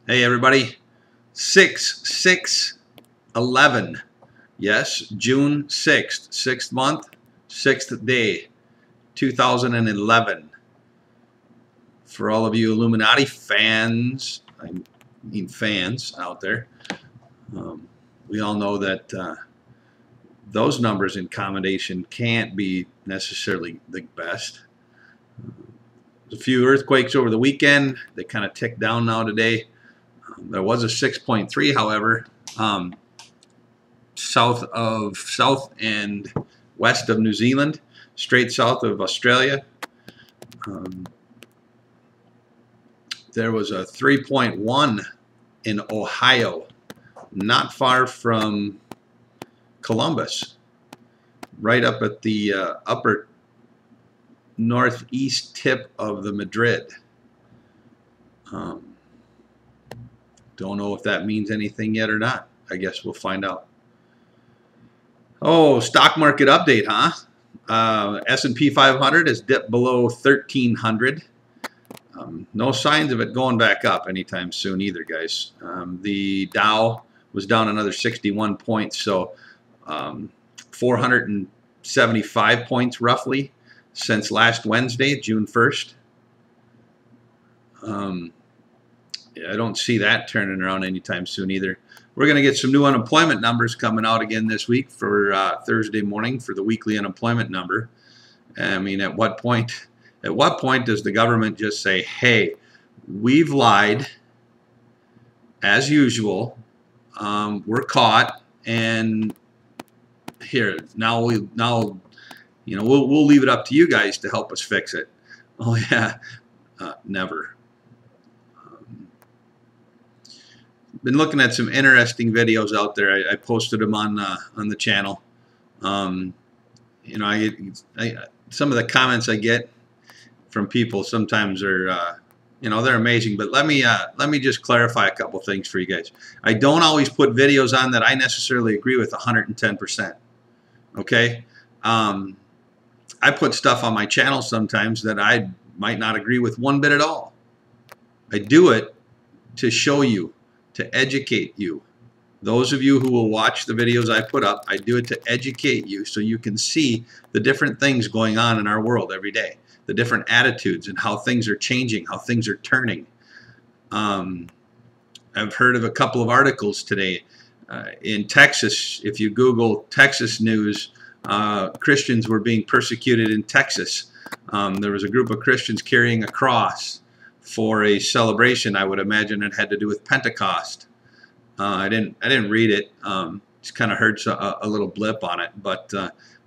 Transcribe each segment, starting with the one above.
Hey everybody, 6/6/11. Yes, June 6th, 6th month, 6th day, 2011. For all of you Illuminati fans, I mean fans out there, we all know that those numbers in combination can't be necessarily the best. There's a few earthquakes over the weekend. They kind of ticked down now today. There was a 6.3, however, south and west of New Zealand, straight south of Australia. There was a 3.1 in Ohio, not far from Columbus, right up at the upper northeast tip of the Madrid. Don't know if that means anything yet or not. I guess we'll find out. Oh, stock market update, huh? S&P 500 has dipped below 1,300. No signs of it going back up anytime soon either, guys. The Dow was down another 61 points, so 475 points roughly since last Wednesday, June 1st. I don't see that turning around anytime soon either. We're going to get some new unemployment numbers coming out again this week for Thursday morning for the weekly unemployment number. I mean, at what point does the government just say, "Hey, we've lied as usual. We're caught, and here now we'll leave it up to you guys to help us fix it." Oh yeah, never. Been looking at some interesting videos out there. I posted them on the channel. Some of the comments I get from people sometimes are they're amazing. But let me just clarify a couple things for you guys. I don't always put videos on that I necessarily agree with 110%. Okay, I put stuff on my channel sometimes that I might not agree with one bit at all. I do it to show you, to educate you. Those of you who will watch the videos I put up, I do it to educate you so you can see the different things going on in our world every day, the different attitudes and how things are changing, how things are turning. I've heard of a couple of articles today in Texas. If you Google Texas news, Christians were being persecuted in Texas. There was a group of Christians carrying a cross for a celebration. I would imagine it had to do with Pentecost. I didn't read it. Just kind of heard a little blip on it. But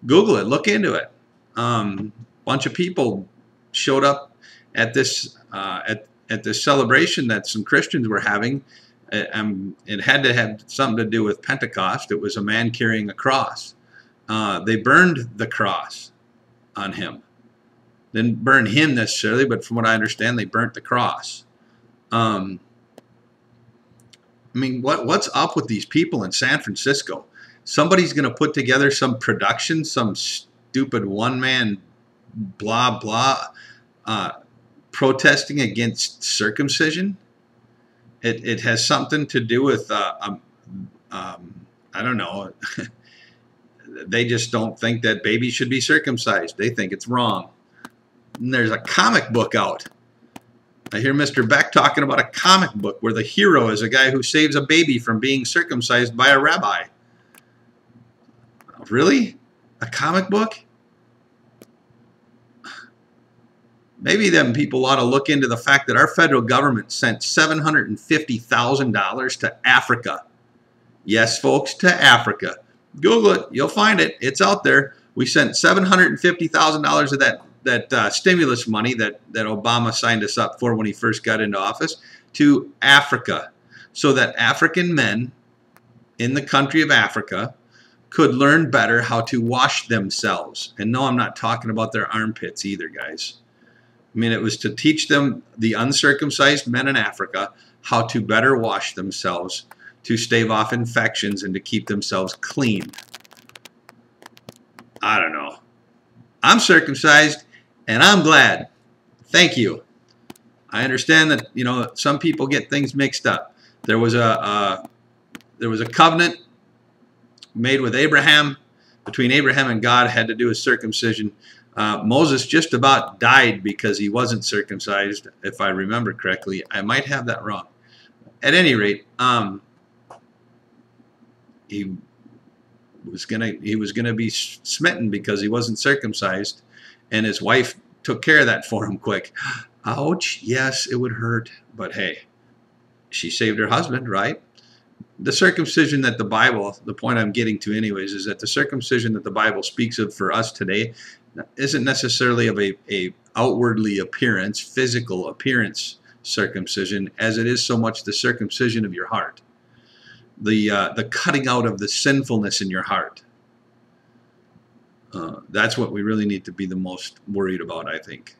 Google it. Look into it. Bunch of people showed up at this this celebration that some Christians were having. It had to have something to do with Pentecost. It was a man carrying a cross. They burned the cross on him. Didn't burn him necessarily, but from what I understand, they burnt the cross. I mean, what's up with these people in San Francisco? Somebody's going to put together some production, some stupid one-man blah, blah, protesting against circumcision. It has something to do with, I don't know, they just don't think that babies should be circumcised. They think it's wrong. And there's a comic book out. I hear Mr. Beck talking about a comic book where the hero is a guy who saves a baby from being circumcised by a rabbi. Really? A comic book? Maybe them people ought to look into the fact that our federal government sent $750,000 to Africa. Yes, folks, to Africa. Google it. You'll find it. It's out there. We sent $750,000 of that stimulus money that Obama signed us up for when he first got into office to Africa, so that African men in the country of Africa could learn better how to wash themselves. And no, I'm not talking about their armpits either, guys. I mean, it was to teach them, the uncircumcised men in Africa, how to better wash themselves, to stave off infections and to keep themselves clean. I don't know. I'm circumcised, and I'm glad. Thank you. I understand that, some people get things mixed up. There was a covenant made with Abraham, between Abraham and God, had to do with circumcision. Moses just about died because he wasn't circumcised, if I remember correctly. I might have that wrong. At any rate, he was gonna be smitten because he wasn't circumcised, and his wife took care of that for him quick. Ouch! Yes, it would hurt, but hey, she saved her husband, right? The circumcision that the Bible, the point I'm getting to anyways, is that the circumcision that the Bible speaks of for us today isn't necessarily of a outwardly appearance, physical appearance circumcision, as it is so much the circumcision of your heart. The cutting out of the sinfulness in your heart. That's what we really need to be the most worried about, I think.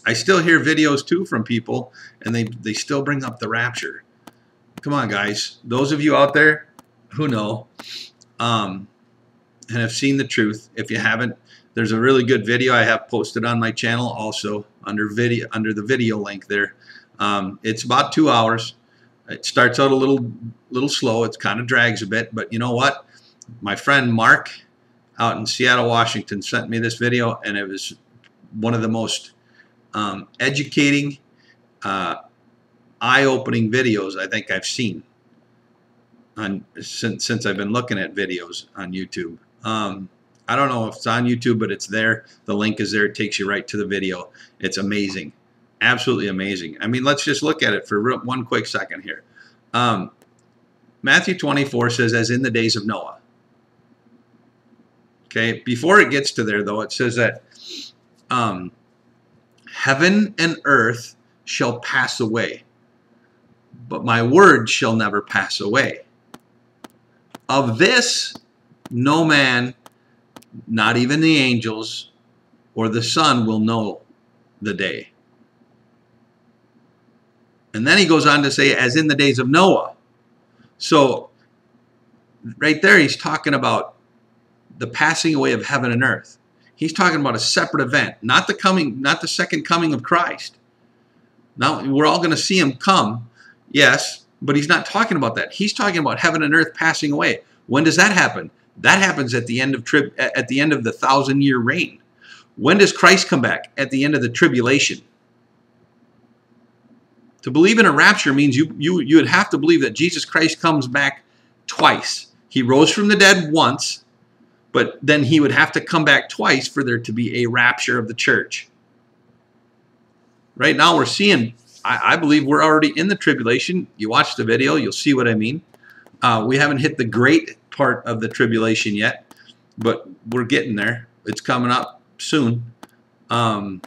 I still hear videos too from people, and they still bring up the rapture. Come on, guys. Those of you out there who know and have seen the truth, if you haven't, there's a really good video I have posted on my channel also under the video link there. It's about 2 hours. It starts out a little slow. It kind of drags a bit, but you know what? My friend Mark out in Seattle, Washington sent me this video, and it was one of the most educating, eye-opening videos I think I've seen since I've been looking at videos on YouTube. I don't know if it's on YouTube, but it's there. The link is there. It takes you right to the video. It's amazing. Absolutely amazing. I mean, let's just look at it for one quick second here. Matthew 24 says, as in the days of Noah. Okay, before it gets to there, though, it says that heaven and earth shall pass away, but my word shall never pass away. Of this no man, not even the angels or the Son, will know the day. And then he goes on to say, as in the days of Noah. So right there he's talking about the passing away of heaven and earth. He's talking about a separate event, not the second coming of Christ. Now we're all going to see him come, yes, but he's not talking about that. He's talking about heaven and earth passing away. When does that happen? That happens at the end of the 1,000-year reign. When does Christ come back? At the end of the tribulation. To believe in a rapture means you would have to believe that Jesus Christ comes back twice. He rose from the dead once, but then he would have to come back twice for there to be a rapture of the church. Right now we're seeing, I believe we're already in the tribulation. You watch the video, you'll see what I mean. We haven't hit the great part of the tribulation yet, but we're getting there. It's coming up soon. But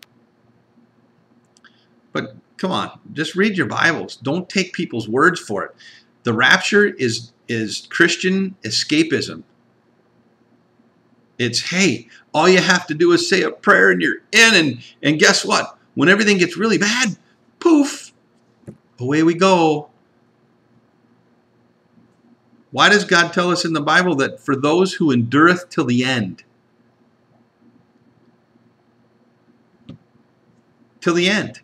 come on, just read your Bibles. Don't take people's words for it. The rapture is Christian escapism. It's, hey, all you have to do is say a prayer and you're in, and guess what? When everything gets really bad, poof, away we go. Why does God tell us in the Bible that for those who endureth till the end? Till the end.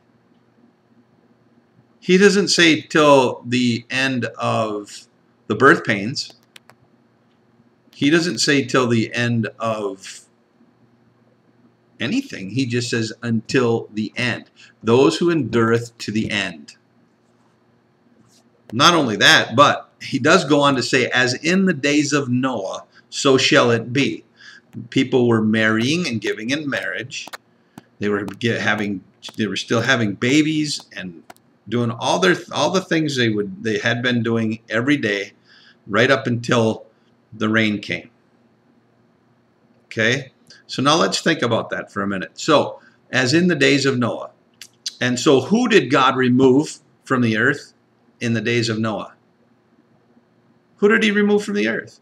He doesn't say till the end of the birth pains. He doesn't say till the end of anything. He just says until the end. Those who endureth to the end. Not only that, but he does go on to say, as in the days of Noah, so shall it be. People were marrying and giving in marriage. They were still having babies and doing all the things they had been doing every day, right up until the rain came. Okay, so now let's think about that for a minute. So, as in the days of Noah, and so who did God remove from the earth in the days of Noah? Who did he remove from the earth?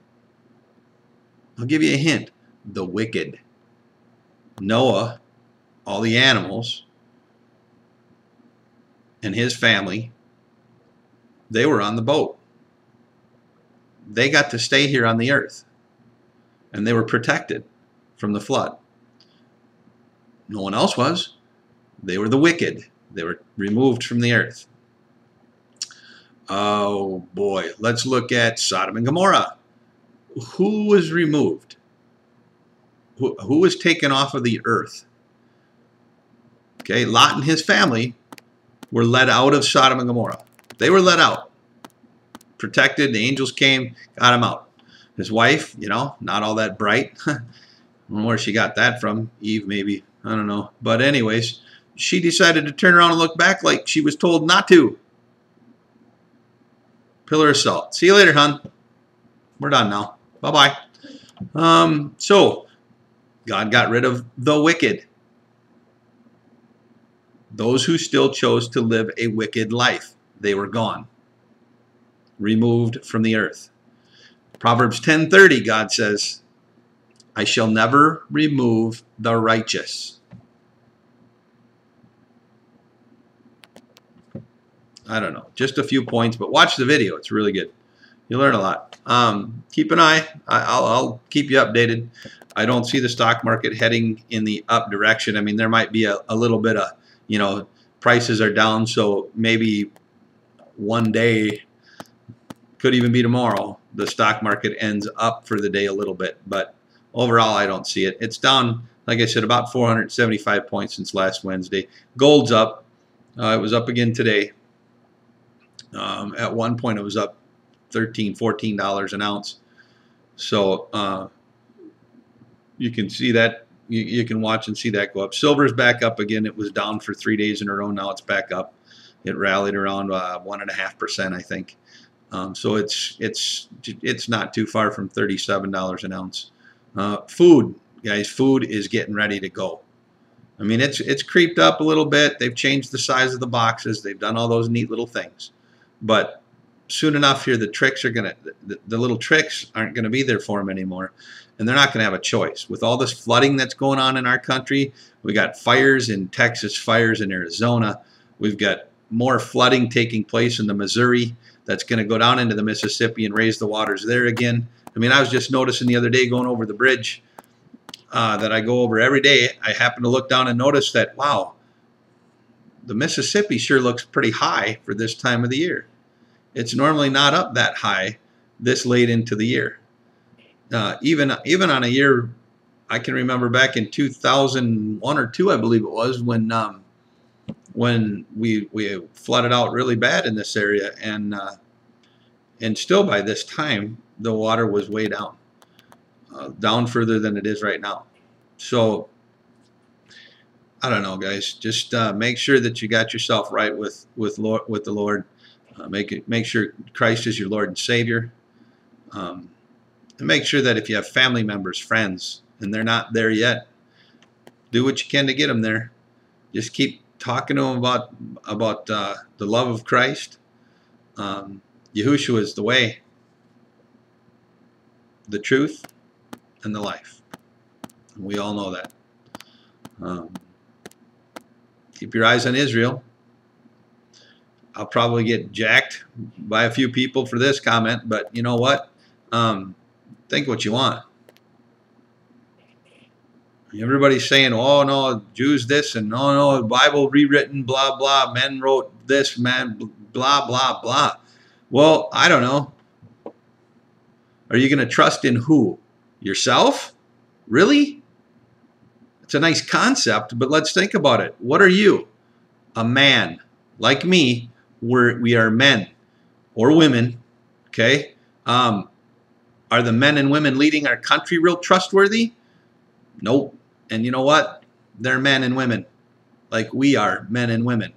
I'll give you a hint. The wicked. Noah, all the animals, and his family, they were on the boat. They got to stay here on the earth, and they were protected from the flood. No one else was. They were the wicked. They were removed from the earth. Oh boy, let's look at Sodom and Gomorrah. Who was removed? Who was taken off of the earth? Okay, Lot and his family were led out of Sodom and Gomorrah. They were let out, protected. The angels came, got him out. His wife, you know, not all that bright. I don't know where she got that from. Eve, maybe. I don't know. But anyways, she decided to turn around and look back like she was told not to. Pillar of salt. See you later, hon. We're done now. Bye-bye. So, God got rid of the wicked. Those who still chose to live a wicked life, they were gone. Removed from the earth. Proverbs 10:30, God says, I shall never remove the righteous. I don't know, just a few points, but watch the video. It's really good. You learn a lot. Keep an eye. I'll keep you updated. I don't see the stock market heading in the up direction. I mean, there might be a little bit of, you know, prices are down, so maybe one day, could even be tomorrow, the stock market ends up for the day a little bit. But overall, I don't see it. It's down, like I said, about 475 points since last Wednesday. Gold's up. It was up again today. At one point, it was up $13, $14 an ounce. So you can see that. You can watch and see that go up. Silver's back up again. It was down for 3 days in a row. Now it's back up. It rallied around 1.5%, I think. So it's not too far from $37 an ounce. Food, guys, food is getting ready to go. I mean, it's creeped up a little bit. They've changed the size of the boxes. They've done all those neat little things. But soon enough here, the tricks are gonna, the little tricks aren't gonna be there for them anymore, and they're not gonna have a choice. With all this flooding that's going on in our country, we got fires in Texas, fires in Arizona. We've got more flooding taking place in the Missouri that's going to go down into the Mississippi and raise the waters there again. I mean, I was just noticing the other day going over the bridge that I go over every day. I happened to look down and notice that, wow, the Mississippi sure looks pretty high for this time of the year. It's normally not up that high this late into the year. Even on a year, I can remember back in 2001 or 2, I believe it was, when we flooded out really bad in this area, and still by this time the water was way down, down further than it is right now. So I don't know, guys. Just make sure that you got yourself right with the Lord. Make sure Christ is your Lord and Savior, and make sure that if you have family members, friends, and they're not there yet, do what you can to get them there. Just keep talking to them about the love of Christ. Yahushua is the way, the truth, and the life. And we all know that. Keep your eyes on Israel. I'll probably get jacked by a few people for this comment, but you know what? Think what you want. Everybody's saying, oh no, Jews this, and oh no, Bible rewritten, blah blah, men wrote this, man, blah blah blah. Well, I don't know. Are you going to trust in who? Yourself? Really? It's a nice concept, but let's think about it. What are you? A man. Like me, we are men or women, okay? Are the men and women leading our country real trustworthy? Nope. And you know what? They're men and women, like we are men and women.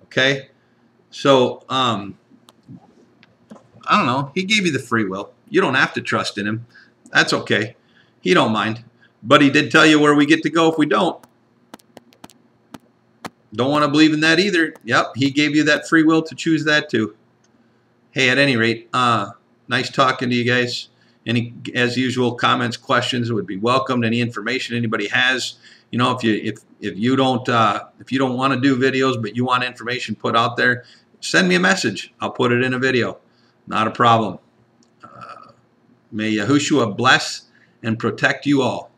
Okay? So, I don't know. He gave you the free will. You don't have to trust in him. That's okay. He don't mind. But he did tell you where we get to go if we don't. Don't want to believe in that either. Yep, he gave you that free will to choose that too. Hey, at any rate, nice talking to you guys. Any, as usual, comments, questions would be welcomed. Any information anybody has, you know, if you don't want to do videos but you want information put out there, send me a message. I'll put it in a video. Not a problem. May Yahushua bless and protect you all.